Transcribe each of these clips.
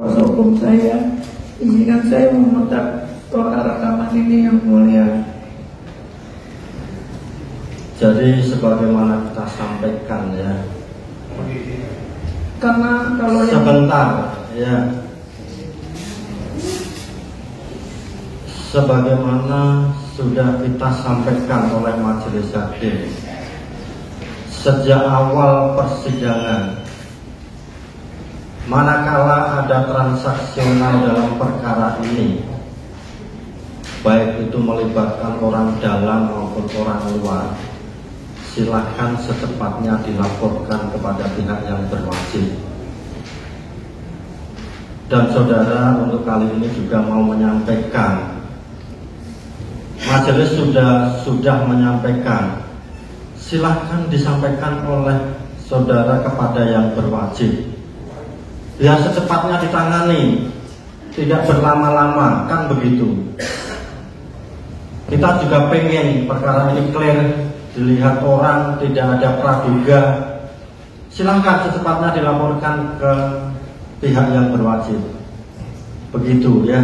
Kuasa hukum saya, izinkan saya memutar rekaman ini yang mulia. Jadi sebagaimana kita sampaikan ya. Karena kalau sebentar ya. Sebagaimana sudah kita sampaikan oleh majelis hakim sejak awal persidangan, manakala ada transaksional dalam perkara ini, baik itu melibatkan orang dalam maupun orang luar, silakan secepatnya dilaporkan kepada pihak yang berwajib. Dan saudara untuk kali ini juga mau menyampaikan, majelis sudah menyampaikan, silahkan disampaikan oleh saudara kepada yang berwajib, biar secepatnya ditangani, tidak berlama-lama, kan begitu. Kita juga pengen perkara ini clear, dilihat orang, tidak ada praduga. Silahkan secepatnya dilaporkan ke pihak yang berwajib, begitu ya.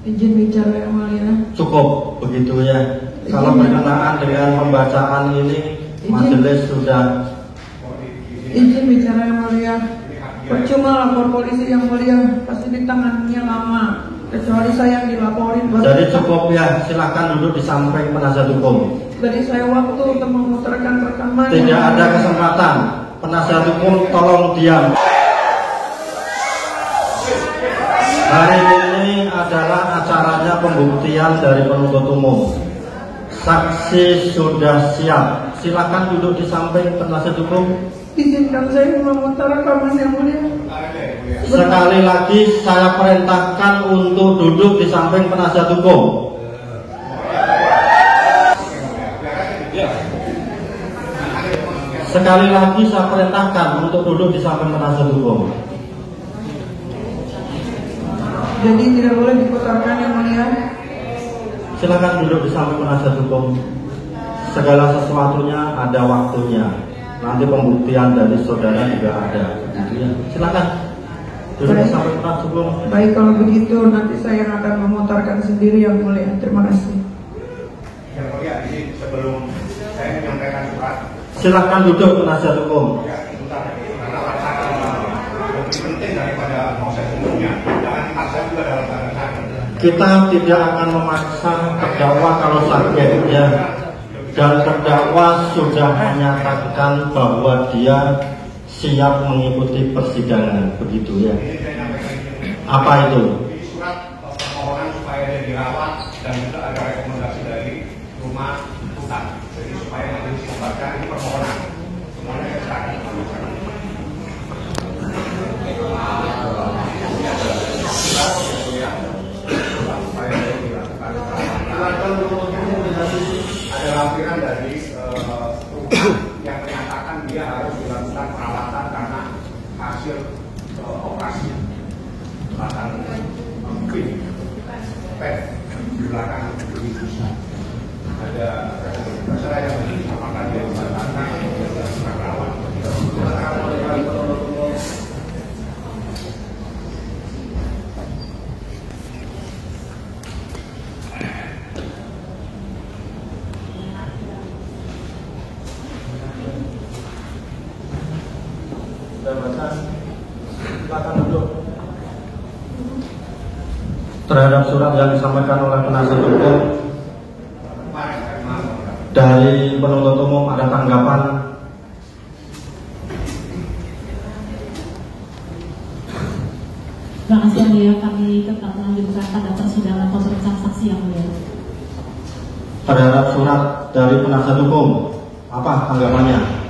Izin bicara yang mulia. Cukup begitu ya. Kalau berkenaan dengan pembacaan ini, majelis sudah. Izin bicara yang mulia. Percuma lapor polisi yang mulia, pasti ditangannya lama. Kecuali saya yang dilaporin. Jadi cukup ya, silakan duduk di samping penasihat hukum. Beri saya waktu untuk memutarkan rekaman. Tidak ada kesempatan. Penasihat hukum tolong diam. Hari ini adalah acaranya pembuktian dari penuntut umum. Saksi sudah siap. Silakan duduk di samping penasihat hukum. Izinkan saya memutar rekaman yang mulia. Sekali lagi saya perintahkan untuk duduk di samping penasihat hukum. Sekali lagi saya perintahkan untuk duduk di samping penasihat hukum. Jadi tidak boleh diputarkan yang mulia. Silakan duduk di samping penasihat hukum. Segala sesuatunya ada waktunya. Nanti pembuktian dari saudara juga ada. Silakan duduk di samping penasihat hukum. Baik, kalau begitu nanti saya akan memutarkan sendiri yang mulia. Terima kasih. Yang mulia, ini sebelum saya menyampaikan surat. Silakan duduk penasihat hukum. Karena lebih penting daripada proses umumnya. Jangan dipaksa juga dalam keadaan. Kita tidak akan memaksa terdakwa kalau sakit ya. Dan terdakwa sudah menyatakan bahwa dia siap mengikuti persidangan, begitu ya. Apa itu? Surat permohonan supaya dia dirawat dan juga ada rekomendasi dari rumah rujukan. Jadi supaya majelis membaca ini permohonan. Semuanya kita ada lampiran dari yang menyatakan dia harus dilakukan perawatan karena hasil operasi belakang mungkin PET di belakang ada masalah yang apakah dia dibatalkan atau perawat. Silakan duduk. Terhadap surat yang disampaikan oleh penasihat hukum dari penuntut umum ada tanggapan? Terima kasih yang mulia, kami tetap melanjutkan pada persidangan pemeriksaan saksi yang mulia. Terhadap surat dari penasihat hukum, apa tanggapannya?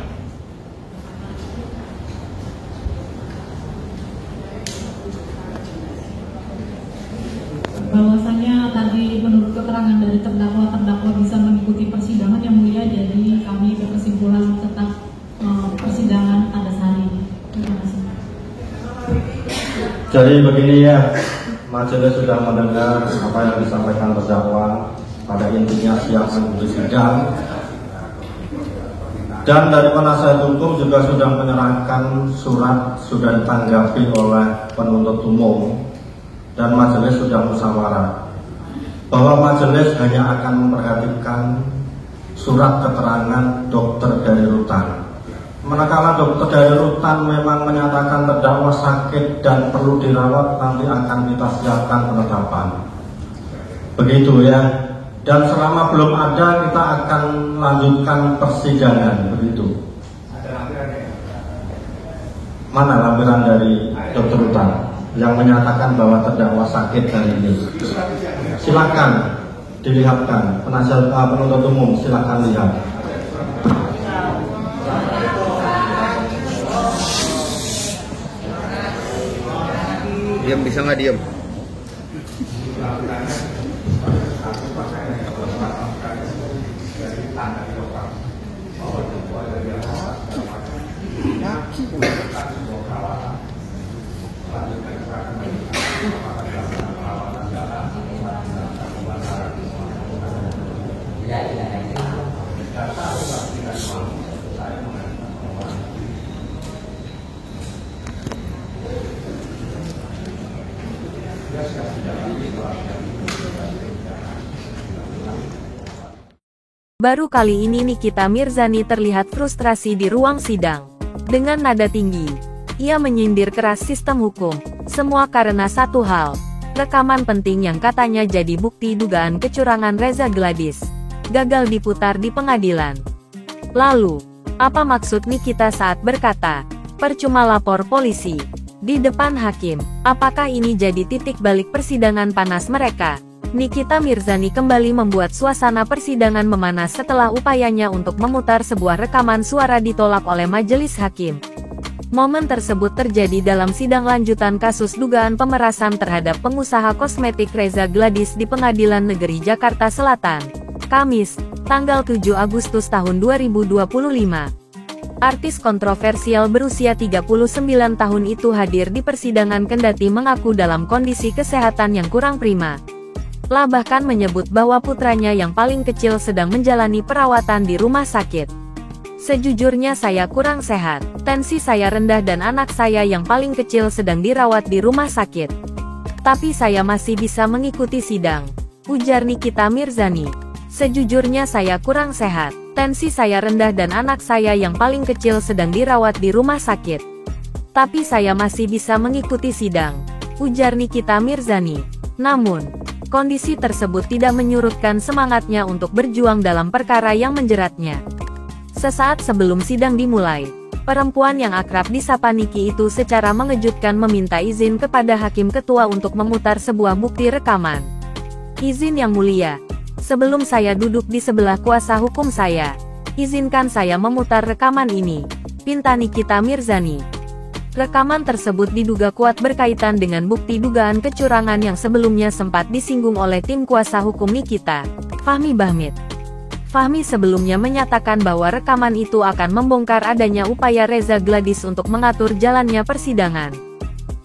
Bahwasanya tadi menurut keterangan dari terdakwa bisa mengikuti persidangan yang mulia, jadi kami berkesimpulan tetap persidangan pada hari ini. Terima kasih. Jadi begini ya, majelis sudah mendengar apa yang disampaikan terdakwa, pada intinya siap mengikuti sidang. Dan dari penasihat hukum juga sudah menyerahkan surat, sudah ditanggapi oleh penuntut umum, dan majelis sudah musyawarah bahwa majelis hanya akan memperhatikan surat keterangan dokter dari rutan. Manakala dokter dari rutan memang menyatakan terdakwa sakit dan perlu dirawat, nanti akan kita siapkan penetapan. Begitu ya. Dan selama belum ada, kita akan lanjutkan persidangan, begitu. Ada lampirannya? Mana lampiran dari dokter rutan yang menyatakan bahwa terdakwa sakit hari ini? Silakan dilihatkan, penasihat penuntut umum silakan lihat. Diam, bisa nggak diam? Baru kali ini Nikita Mirzani terlihat frustrasi di ruang sidang. Dengan nada tinggi, ia menyindir keras sistem hukum. Semua karena satu hal, rekaman penting yang katanya jadi bukti dugaan kecurangan Reza Gladys, gagal diputar di pengadilan. Lalu, apa maksud Nikita saat berkata, percuma lapor polisi di depan hakim? Apakah ini jadi titik balik persidangan panas mereka? Nikita Mirzani kembali membuat suasana persidangan memanas setelah upayanya untuk memutar sebuah rekaman suara ditolak oleh majelis hakim. Momen tersebut terjadi dalam sidang lanjutan kasus dugaan pemerasan terhadap pengusaha kosmetik Reza Gladys di Pengadilan Negeri Jakarta Selatan, Kamis, tanggal 7 Agustus tahun 2025. Artis kontroversial berusia 39 tahun itu hadir di persidangan kendati mengaku dalam kondisi kesehatan yang kurang prima. Bahkan menyebut bahwa putranya yang paling kecil sedang menjalani perawatan di rumah sakit. Sejujurnya saya kurang sehat, tensi saya rendah dan anak saya yang paling kecil sedang dirawat di rumah sakit. Tapi saya masih bisa mengikuti sidang, ujar Nikita Mirzani. Sejujurnya saya kurang sehat, tensi saya rendah dan anak saya yang paling kecil sedang dirawat di rumah sakit. Tapi saya masih bisa mengikuti sidang, ujar Nikita Mirzani. Namun, kondisi tersebut tidak menyurutkan semangatnya untuk berjuang dalam perkara yang menjeratnya. Sesaat sebelum sidang dimulai, perempuan yang akrab disapa Niki itu secara mengejutkan meminta izin kepada hakim ketua untuk memutar sebuah bukti rekaman. Izin yang mulia, sebelum saya duduk di sebelah kuasa hukum saya, izinkan saya memutar rekaman ini, pinta Nikita Mirzani. Rekaman tersebut diduga kuat berkaitan dengan bukti dugaan kecurangan yang sebelumnya sempat disinggung oleh tim kuasa hukum Nikita, Fahmi Bahmid. Fahmi sebelumnya menyatakan bahwa rekaman itu akan membongkar adanya upaya Reza Gladys untuk mengatur jalannya persidangan.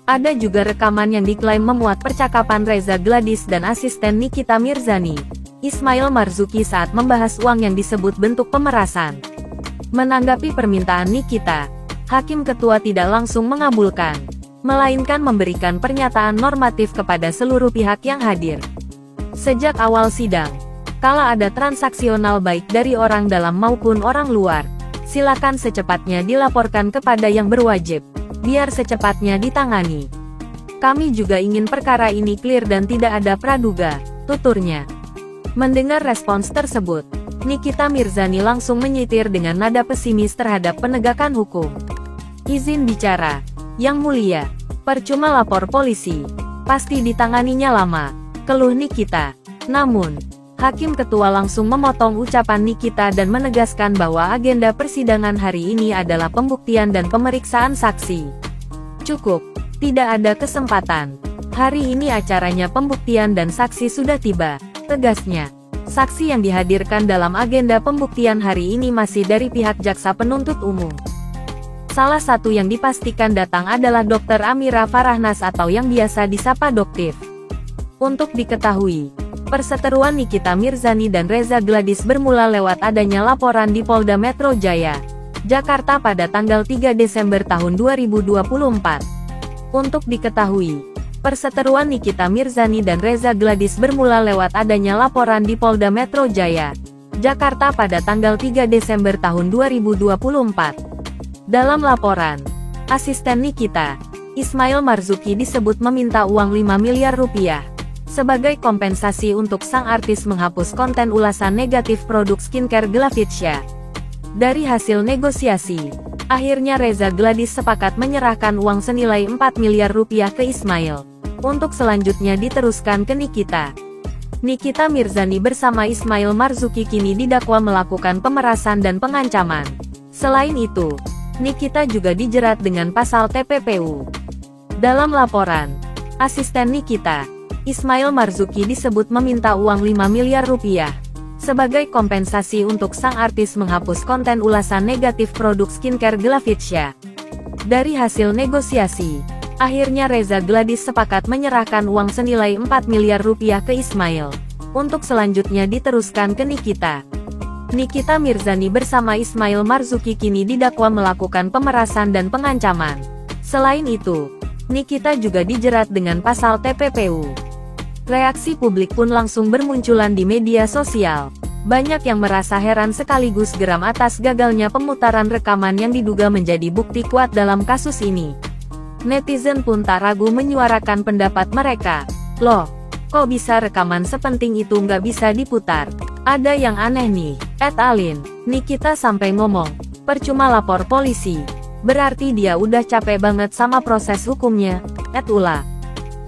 Ada juga rekaman yang diklaim memuat percakapan Reza Gladys dan asisten Nikita Mirzani, Ismail Marzuki saat membahas uang yang disebut bentuk pemerasan. Menanggapi permintaan Nikita, Hakim Ketua tidak langsung mengabulkan, melainkan memberikan pernyataan normatif kepada seluruh pihak yang hadir. Sejak awal sidang, kala ada transaksional baik dari orang dalam maupun orang luar, silakan secepatnya dilaporkan kepada yang berwajib, biar secepatnya ditangani. Kami juga ingin perkara ini clear dan tidak ada praduga, tuturnya. Mendengar respons tersebut, Nikita Mirzani langsung menyitir dengan nada pesimis terhadap penegakan hukum. Izin bicara, Yang Mulia, percuma lapor polisi, pasti ditanganinya lama, keluh Nikita. Namun, Hakim Ketua langsung memotong ucapan Nikita dan menegaskan bahwa agenda persidangan hari ini adalah pembuktian dan pemeriksaan saksi. Cukup, tidak ada kesempatan. Hari ini acaranya pembuktian dan saksi sudah tiba, tegasnya. Saksi yang dihadirkan dalam agenda pembuktian hari ini masih dari pihak jaksa penuntut umum. Salah satu yang dipastikan datang adalah Dr. Amira Farahnas atau yang biasa disapa Doktif. Untuk diketahui, Perseteruan Nikita Mirzani dan Reza Gladys bermula lewat adanya laporan di Polda Metro Jaya, Jakarta pada tanggal 3 Desember tahun 2024. Untuk diketahui, perseteruan Nikita Mirzani dan Reza Gladys bermula lewat adanya laporan di Polda Metro Jaya, Jakarta pada tanggal 3 Desember tahun 2024. Dalam laporan, asisten Nikita, Ismail Marzuki disebut meminta uang 5 miliar rupiah sebagai kompensasi untuk sang artis menghapus konten ulasan negatif produk skincare Glavitsya. Dari hasil negosiasi, akhirnya Reza Gladys sepakat menyerahkan uang senilai 4 miliar rupiah ke Ismail untuk selanjutnya diteruskan ke Nikita. Nikita Mirzani bersama Ismail Marzuki kini didakwa melakukan pemerasan dan pengancaman. Selain itu, Nikita juga dijerat dengan pasal TPPU. Dalam laporan, asisten Nikita, Ismail Marzuki disebut meminta uang 5 miliar rupiah sebagai kompensasi untuk sang artis menghapus konten ulasan negatif produk skincare Glavitsya. Dari hasil negosiasi, akhirnya Reza Gladys sepakat menyerahkan uang senilai 4 miliar rupiah ke Ismail untuk selanjutnya diteruskan ke Nikita. Nikita Mirzani bersama Ismail Marzuki kini didakwa melakukan pemerasan dan pengancaman. Selain itu, Nikita juga dijerat dengan pasal TPPU. Reaksi publik pun langsung bermunculan di media sosial. Banyak yang merasa heran sekaligus geram atas gagalnya pemutaran rekaman yang diduga menjadi bukti kuat dalam kasus ini. Netizen pun tak ragu menyuarakan pendapat mereka. Loh, kok bisa rekaman sepenting itu nggak bisa diputar? Ada yang aneh nih, @Alin. Nikita sampai ngomong, percuma lapor polisi. Berarti dia udah capek banget sama proses hukumnya, @Ula.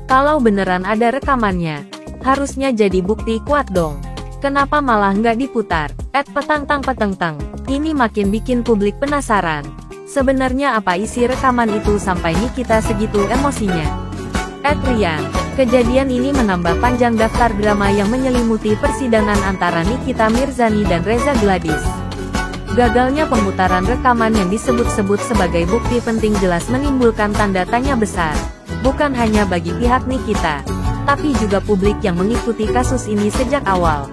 Kalau beneran ada rekamannya, harusnya jadi bukti kuat dong. Kenapa malah nggak diputar? @Petangtang. Ini makin bikin publik penasaran. Sebenarnya apa isi rekaman itu sampai Nikita segitu emosinya? @Rian. Kejadian ini menambah panjang daftar drama yang menyelimuti persidangan antara Nikita Mirzani dan Reza Gladys. Gagalnya pemutaran rekaman yang disebut-sebut sebagai bukti penting jelas menimbulkan tanda tanya besar, bukan hanya bagi pihak Nikita, tapi juga publik yang mengikuti kasus ini sejak awal.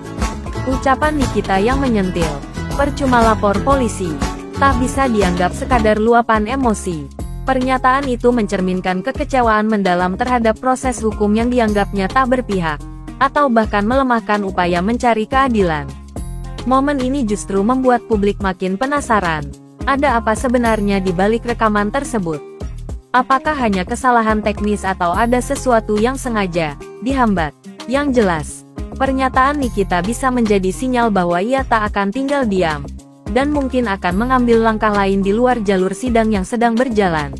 Ucapan Nikita yang menyentil, percuma lapor polisi, tak bisa dianggap sekadar luapan emosi. Pernyataan itu mencerminkan kekecewaan mendalam terhadap proses hukum yang dianggapnya tak berpihak, atau bahkan melemahkan upaya mencari keadilan. Momen ini justru membuat publik makin penasaran. Ada apa sebenarnya di balik rekaman tersebut? Apakah hanya kesalahan teknis atau ada sesuatu yang sengaja dihambat? Yang jelas, pernyataan Nikita bisa menjadi sinyal bahwa ia tak akan tinggal diam, dan mungkin akan mengambil langkah lain di luar jalur sidang yang sedang berjalan.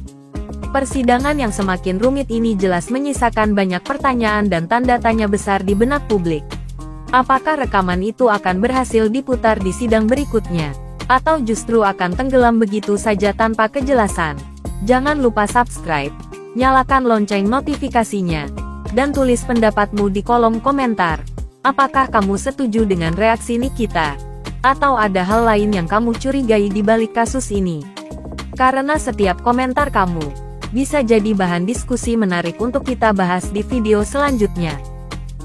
Persidangan yang semakin rumit ini jelas menyisakan banyak pertanyaan dan tanda tanya besar di benak publik. Apakah rekaman itu akan berhasil diputar di sidang berikutnya? Atau justru akan tenggelam begitu saja tanpa kejelasan? Jangan lupa subscribe, nyalakan lonceng notifikasinya, dan tulis pendapatmu di kolom komentar. Apakah kamu setuju dengan reaksi Nikita? Atau ada hal lain yang kamu curigai di balik kasus ini? Karena setiap komentar kamu bisa jadi bahan diskusi menarik untuk kita bahas di video selanjutnya.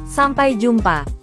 Sampai jumpa.